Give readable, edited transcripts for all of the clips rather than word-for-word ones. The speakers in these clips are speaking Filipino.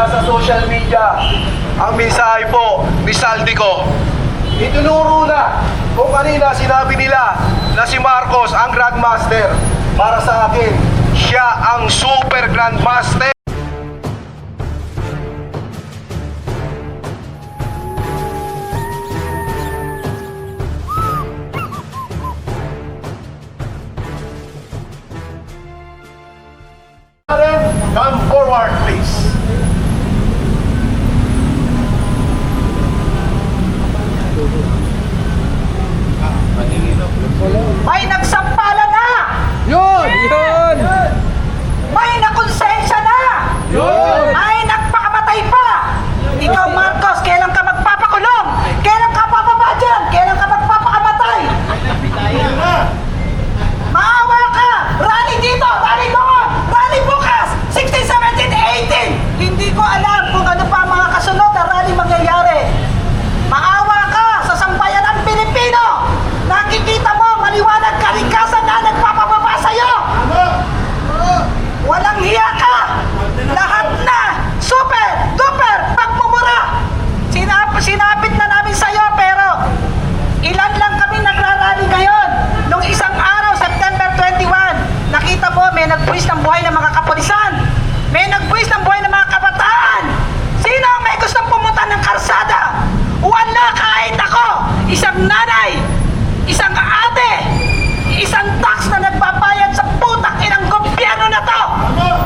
nasa social media. Ang mensahe po ni Saldico, itinuro na kung kanina sinabi nila na si Marcos ang Grandmaster. Para sa akin, siya ang Super Grandmaster. Come forward, please. May nagsampala na! Yun! Yun! May nakonsensya na! Yun! May nagpakamatay pa! Ikaw, Marcos, kailan ka magpapakulong? Kailan ka papaba dyan? Kailan ka magpapakamatay? Maawa ka! Rally dito! Rally doon! Rally bukas! 16, 17, 18! Hindi ko alam kung ano pa mga kasunod na rally mangyayari. Maawa ka sa sambayan ng Pilipino! Nakikita mo, maliwanag kalikasan na nagpapababa sa'yo! Walang hiya ka! Lahat na! Super! Duper! Pagmumura! Sinapit na namin sa'yo pero ilan lang kami nagrarally ngayon. Nung isang araw, September 21, nakita mo may nagbuwis ng buhay ng mga kapulisan. May nagbuwis ng buhay ng mga kabataan. Sino ang may gustong pumunta ng karsada? Wala, kahit ako! Isang nanay! Isang ate! Isang tax na nagbabayad sa putang inang gobyerno na to!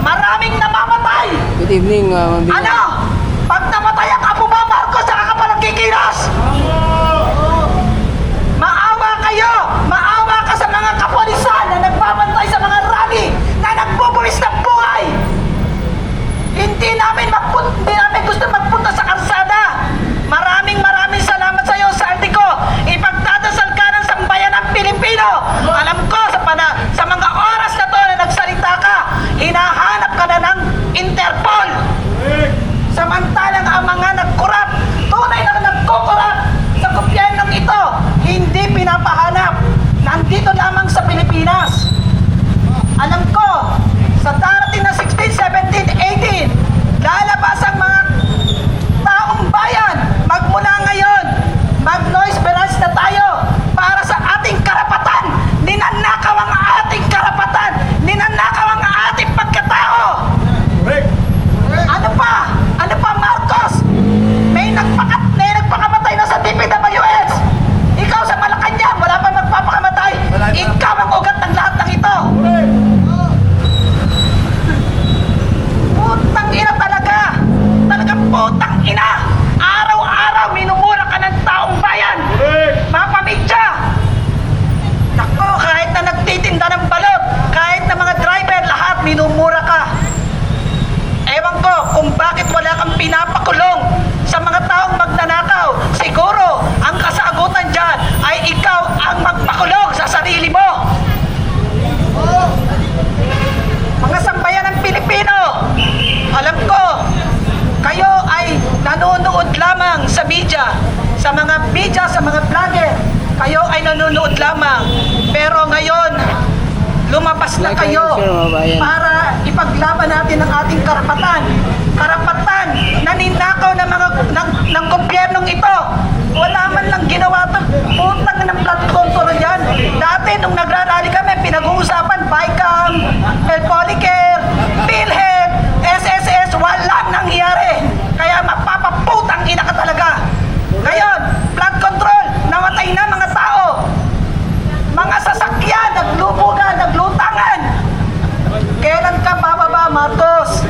Maraming namamatay! Good evening, Ma'am Bina. Ano? Pag namatay ang apo ba, Marcos, saka ka pa nagkikilos? Maawa kayo! Maawa ka sa mga kapulisan na nagbabantay sa mga rally na nagbubuwis ng buhay! Hindi namin gusto magpunta sa karsada! Maraming salamat sa iyo, Saldico! Ipagdadasal ka ng sambayan ng Pilipino! Alam ko, sa mga oras na to na nagsalita ka, hinahanap ka na ng Interpol! Samantalang ang mga nagkurap, tunay na nagkukurap sa gobyernong ito, hindi pinapahanap. Nandito lamang sa Pilipinas. Alam ko, sa darating na 16, 17, 18, lalabas ang mga taong bayan. Magmula ngayon, mag-noise barrage na tayo para sa ating karapatan. Ninanakaw ang ating karapatan. Ninanakaw ang ating pagkatao. Ano pa? Ano pa, Marcos? May nagpakamatay na sa DPWS. Ikaw sa Malacanang, wala pa magpapakamatay. Ikaw ang ugat ng lahat ng ito. Putang ina talaga. Talagang putang ina. Araw-araw minumura ka ng taong bayan. Mapamidya. Nako, kahit na nagtitinda ng balot, kahit na mga driver, lahat minumura ka. Ewan ko kung bakit wala kang pinapakulong sa mga taong magnanakaw. Siguro, ang kasagutan dyan ay ikaw ang magpakulong sa sarili mo. Mga sambayan ng Pilipino, alam ko, kayo ay nanonood lamang sa media, sa mga vlogger. Kayo ay nanonood lamang. Pero ngayon, lumabas na kayo para ipaglaban natin ang ating karapatan. Karapatan na ninakaw ng gobyernong ito. Wala man lang ginawa ito. Putang ng blood control yan. Dati nung nagrarally kami, pinag-uusapan, BICAM, Pelpolicare, PhilHealth, SSS, walang nangyari. Kaya mapapaputang ina ka talaga. Ngayon, blood control, namatay na mga tao. Mga sasakyan, naglubugan, naglutangan. Kailan ka bababa, Marcos?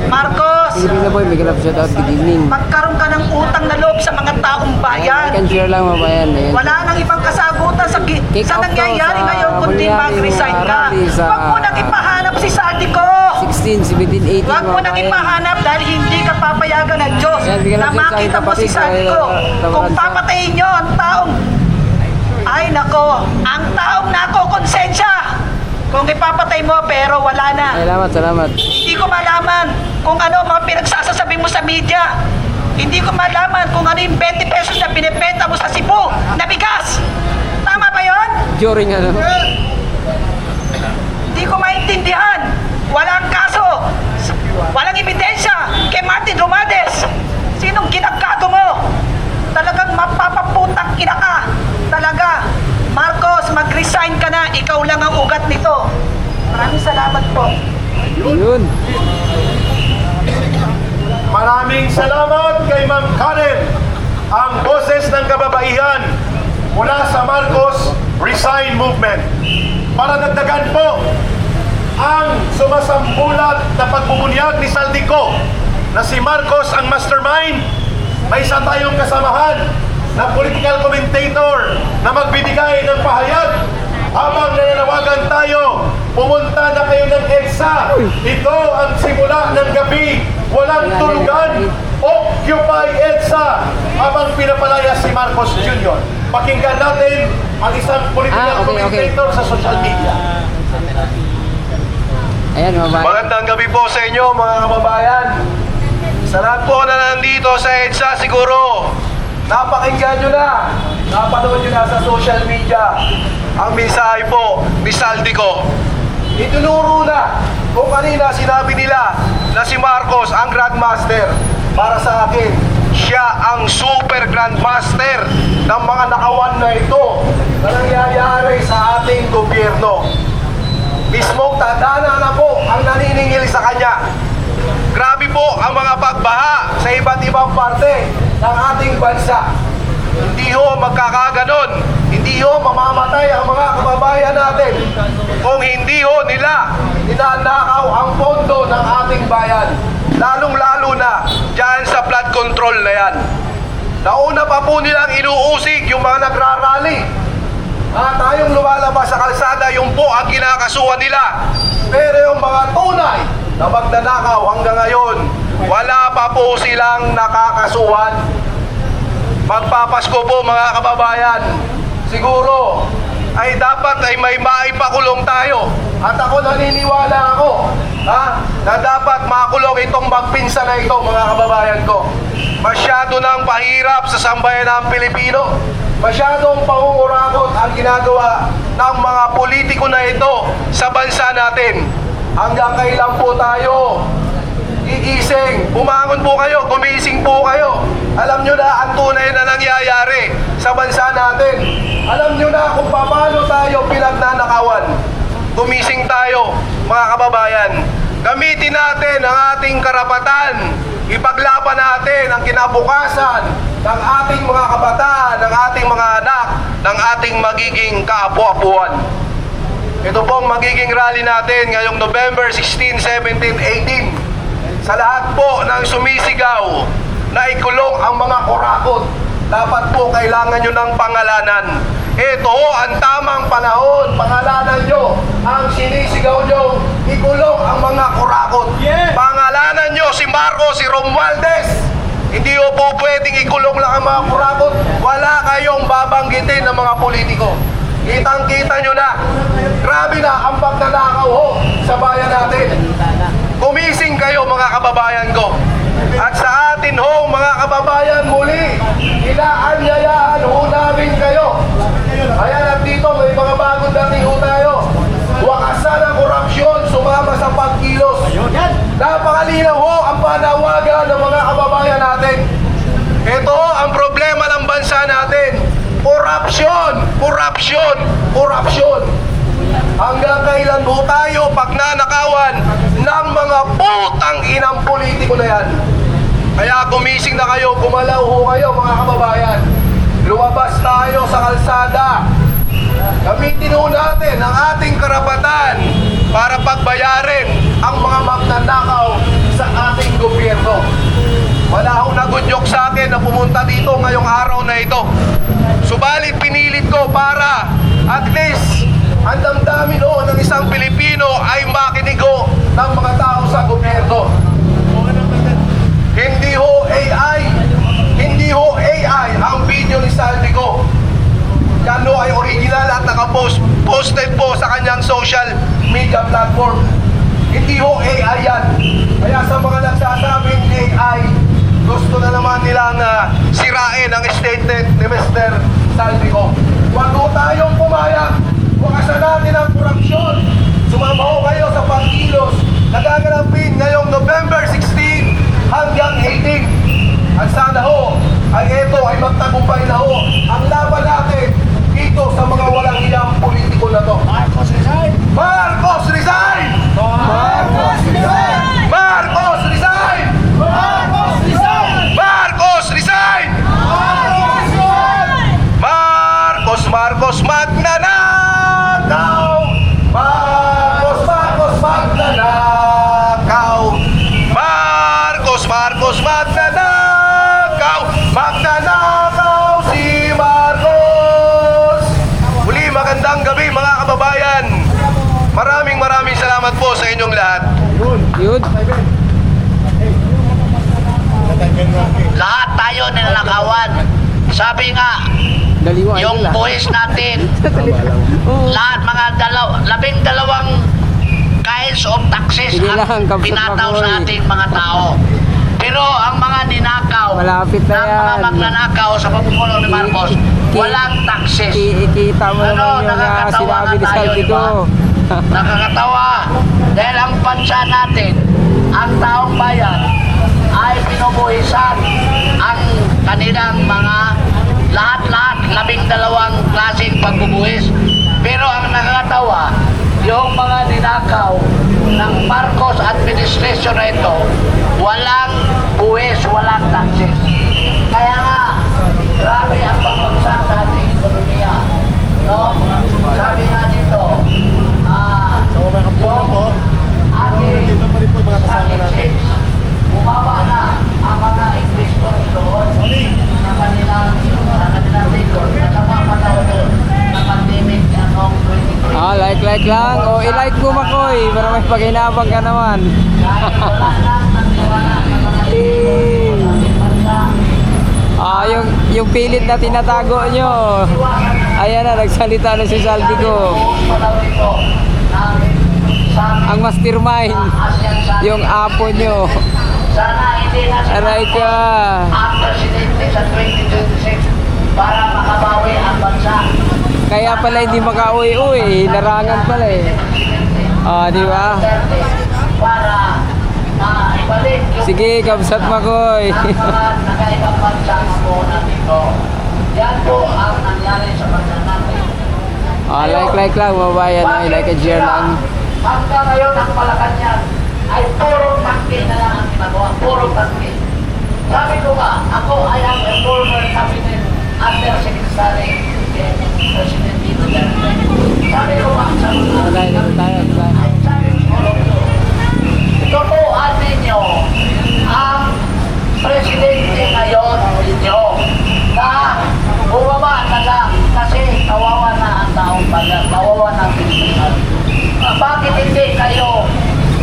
Marcos, Good evening na boy, may ganap shout out. Good evening. magkaroon ka ng utang na loob sa mga taong I bayan. can share lang, mabayan. Ayan. Wala nang ibang kasagutan sa Kick sa off nangyayari to sa ngayon kundi mangyayari mag-resign ng ka. rally sa- Huwag mo nang ipahanap si Saldico. 16, 17, 18, Huwag mo nang mabayan. ipahanap dahil hindi ka papayagan ng Diyos Yan, bigyan na natin sa makita mo si kapatid, Saldico. Kung Tabaransa. papatayin nyo ang taong, ay nako, ang taong nakokonsensya. Kung ipapatay mo pero wala na. Salamat. Hindi ko malaman kung ano ang mga pinagsasasabi mo sa media. Hindi ko malaman kung ano yung 20 pesos na binibenta mo sa Cebu na bigas. Tama ba yon? During ano? Hindi ko maintindihan. Walang kaso. Walang ebidensya kay Martin Roman. Maraming salamat kay Ma'am Karen, ang boses ng kababaihan mula sa Marcos Resign Movement. Para dagdagan po ang sumasambulat na pagbubunyag ni Saldico na si Marcos ang mastermind, may isa tayong kasamahan na political commentator na magbibigay ng pahayag habang nananawagan tayo. Pumunta na kayo ng EDSA. Ito ang simula ng gabi. Walang tulugan. Occupy EDSA habang pinapalaya si Marcos Jr. Pakinggan natin ang isang political commentator sa social media. Ayan, mga bayan. Magandang gabi po sa inyo mga kababayan. Sa lahat po na nandito sa EDSA siguro, napakinggan nyo na, napanood nyo na sa social media ang mensahe po ni Saldico. Itinuro na kung kanina sinabi nila na si Marcos ang Grandmaster. Para sa akin, siya ang super Grandmaster ng mga nakawan na ito na nangyayari sa ating gobyerno. Mismong tadhana na po ang naniningil sa kanya. Grabe po ang mga pagbaha sa iba't ibang parte ng ating bansa. Hindi ho magkakaganon, hindi ho mamamatay ang mga kababayan natin kung hindi ho nila ninanakaw ang pondo ng ating bayan. Lalong-lalo na dyan sa flood control na yan. Nauna pa po nilang inuusig yung mga nagrarally. Tayong lumalabas sa kalsada, yung po ang kinakasuhan nila. Pero yung mga tunay na magnanakaw hanggang ngayon, wala pa po silang nakakasuhan. Magpapasko po mga kababayan, siguro ay dapat ay may maipakulong tayo. At ako naniniwala ako na dapat makulong itong magpinsa na ito mga kababayan ko. Masyado nang pahirap sa sambayan ng Pilipino. Masyadong pangungurakot ang ginagawa ng mga politiko na ito sa bansa natin. Hanggang kailan po tayo iising? Bumangon po kayo, gumising po kayo. Alam nyo na ang tunay na nangyayari sa bansa natin. Alam nyo na kung paano tayo pinagnanakawan. Gumising tayo, mga kababayan. Gamitin natin ang ating karapatan. Ipaglaban natin ang kinabukasan ng ating mga kabataan, ng ating mga anak, ng ating magiging kaapu-apuan. Ito pong magiging rally natin ngayong November 16, 17, 18. Sa lahat po ng sumisigaw na ikulong ang mga kurakot, dapat po kailangan nyo ng pangalanan. Ito ang tamang panahon, pangalanan nyo ang sinisigaw nyo, ikulong ang mga kurakot. Pangalanan nyo si Marcos, si Romualdez. Hindi ho po pwedeng ikulong lang ang mga kurakot. Wala kayong babanggitin ng mga politiko. Kitang-kita nyo na, grabe na ang pagnanakaw ho sa bayan natin. Gumising kayo mga kababayan ko. At sa atin ho mga kababayan, muli inaanyayahan ho namin kayo. Ayan, at dito may mga bagong dating ho tayo. Wakasan ang korupsyon, sumama sa pagkilos. Napakalinaw ho ang panawagan ng mga kababayan natin. Ito ang problema ng bansa natin. Korupsyon, korupsyon, korupsyon. Hanggang kailan ho tayo pagnanakawan ng mga putang inang politiko na yan? Kaya gumising na kayo, gumalaw ho kayo mga kababayan. Lumabas tayo sa kalsada. Gamitin ho natin ang ating karapatan para pagbayarin ang mga magnanakaw sa ating gobyerno. Wala akong nagudyok sa akin na pumunta dito ngayong araw na ito. Subalit pinilit ko para at least ang damdamin ho ng isang Pilipino ay makinig ho ng mga tao sa gobyerno. Hindi ho AI ang video ni Saldico. Yan ho ay original at posted po sa kanyang social media platform. Hindi ho AI yan. Kaya sa mga nagsasabing AI, gusto na naman nilang sirain ang statement ni Mr. Saldico. Huwag ho tayong pumayag. Wakasan natin ang korupsyon. Sumama ho kayo sa pagkilos na gaganapin ngayong November 16 hanggang 18. At sana ho, ay ito ay magtagumpay na ho ang laban natin dito sa mga walang iyang politiko na to. Marcos resign! Marcos resign! Marcos resign! Marcos resign! Marcos magnanakaw! Magnanakaw si Marcos! Muli, magandang gabi mga kababayan. Maraming salamat po sa inyong lahat. Yun. Lahat tayo ninanakawan. Sabi nga, Daliwa. yung buwis natin, lahat mga 12 kinds of taxes Sige lang, ang kapsat pinataw Makoy. sa ating mga tao. Pero ang mga ninakaw, Malapit na ng mga yan. magnanakaw sa pamumuno ni Marcos, walang taxes. Ikita mo naman yung nakakatawa sinabi ni nga tayo, Saldi di ko. ba? Nakakatawa. Dahil ang bansa natin, ang taong bayan, ay pinubuhisan ang kanilang mga lahat-lahat, 12 klaseng pagbubuhis. Pero ang nakakatawa, yung mga ninakaw ng Marcos administration na ito, walang buwis, walang taxes. Kaya nga, grabe ang pagbagsak sa ating ekonomiya. No? Sabi nga dito, yung ating statistics, bumaba na ang mga investor doon na kanilang record at ang mga panahon doon na pandemic noong 2020. Like lang. O, i-like mo Makoy para may paginabang ka naman. Dahil wala nang nagtiwala ng mga investor sa ating bansa. Yung pilit na tinatago nyo. Ayan na, nagsalita na si Saldi ko. Ang mastermind, yung apo nyo. Sana hindi na si Aray Marcos ka. ang presidente sa 2026 para makabawi ang bansa. Kaya pala hindi makauwi-uwi. Larangan pala eh. Di ba? Para maibalik yung Sige, kabsat Makoy. ng mga nakaibang bansa na po dito. Yan po ang nangyari sa bansa natin. Like lang, mabayan. Like and share lang. Hanggang ngayon ang Malacanang ay puro tangke na lang ang ginagawa. Puro tangke. Sabi ko nga, ako ay ang former cabinet undersecretary kay President Tito Duterte. Sabi ko nga, sa mga ay sabi ko, tutuan ninyo ang presidente ngayon ninyo na bumaba na lang kasi kawawa na ang taong bayan, kawawa na ang Pilipinas. Bakit hindi kayo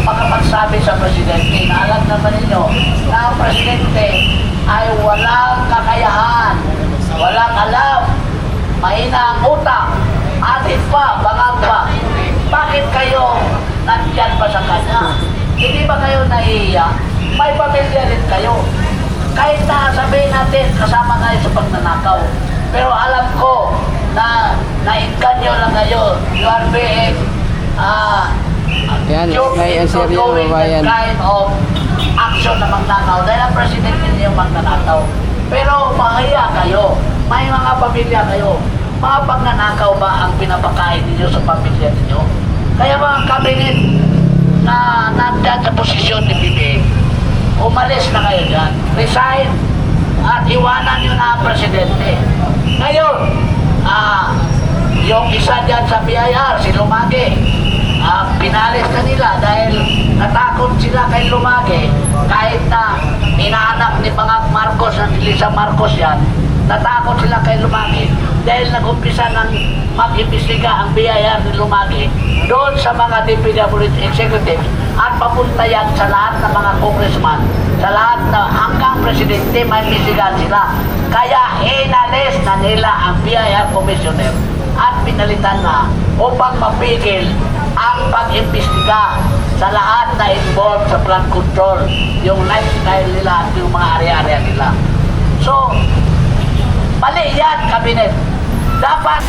makapagsabi sa presidente na alam naman ninyo na ang presidente ay walang kakayahan, walang alam, mahina ang utak, atin pa, bangag pa. Bakit kayo nandyan pa sa kanya? Hindi ba kayo nahihiya? May pamilya rin kayo. Kahit na sabihin natin kasama kayo sa pagnanakaw. Pero alam ko na nainganyo lang kayo. You are being Yan, like and share yun, doing mabayan. that kind of action na magnanakaw. Dahil ang president ninyo yung magnanakaw. Pero mahiya kayo. May mga pamilya kayo. Mga pagnanakaw ba ang pinapakain ninyo sa pamilya ninyo? Kaya mga kabinet na nandyan sa posisyon ni BBM, umalis na kayo dyan. Resign at iwanan nyo na ang presidente. Ngayon, yung isa dyan sa BIR, si Lumage, pinalis na nila dahil natakot sila kay Lumage kahit na inaanak ni mga Marcos at Lisa Marcos yan, natakot sila kay Lumage dahil nag-umpisa ng mag-imbestiga ang BIR ni Lumage doon sa mga DPWH executives at papunta yan sa lahat ng mga congressman, sa lahat na hanggang presidente may imbestigahan sila. Kaya inalis na nila ang BIR commissioner at pinalitan na upang mapigil ang pag-imbestiga sa lahat na involved sa flood control, yung lifestyle nila at yung mga area-area nila. So, mali yan, kabinet. Dapat